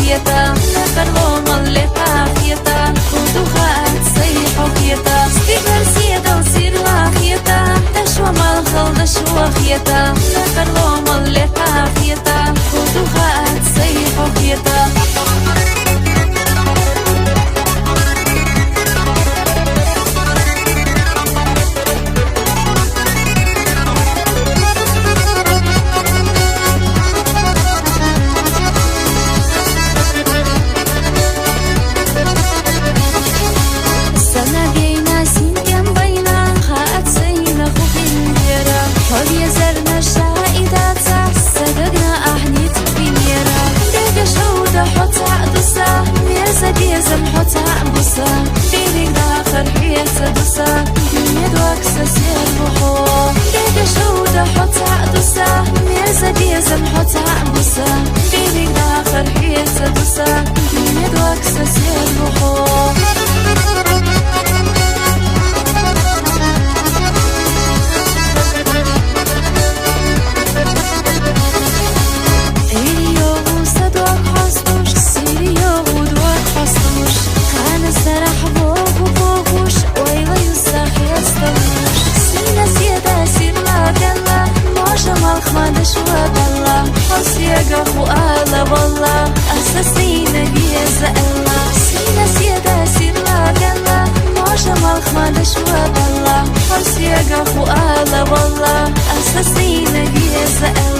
خيتا نفرغو ملقا خيتا ودو خاعت صيحو خيتا ستيبر سيدا وصير خيتا تشوى مالخل دشوى خيتا نفرغو ملقا خيتا ودو خاعت صيحو خيتا بيزم حتى بوسا بيني داخل حيسة دوسا دنيا دوكسة سير بحو ديك شودة حتى دوسا ميزة بيزم حتى بوسا بيني داخل حيسة دوسا دنيا دوكسة سير بحو شوى بالله حسيقة وآلة والله أساسينا بيزا الله سينا سيدا سير لا قلا موجة مالخمة شوى بالله حسيقة وآلة والله أساسينا بيزا الله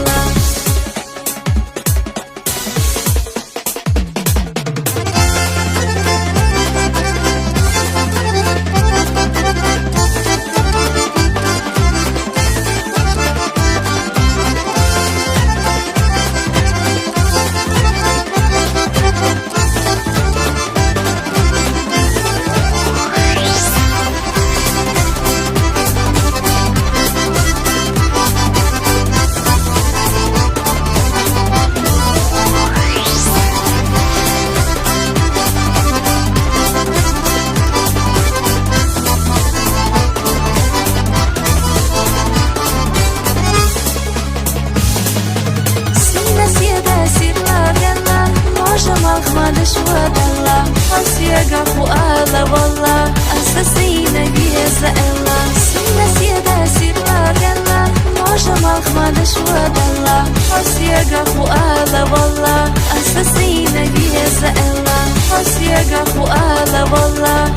شوى بالله حسيقة وآلة والله أساسينا بيزا الله سينا سيدا سير لا قلا موجة مالخمة شوى بالله حسيقة وآلة والله أساسينا بيزا الله حسيقة وآلة والله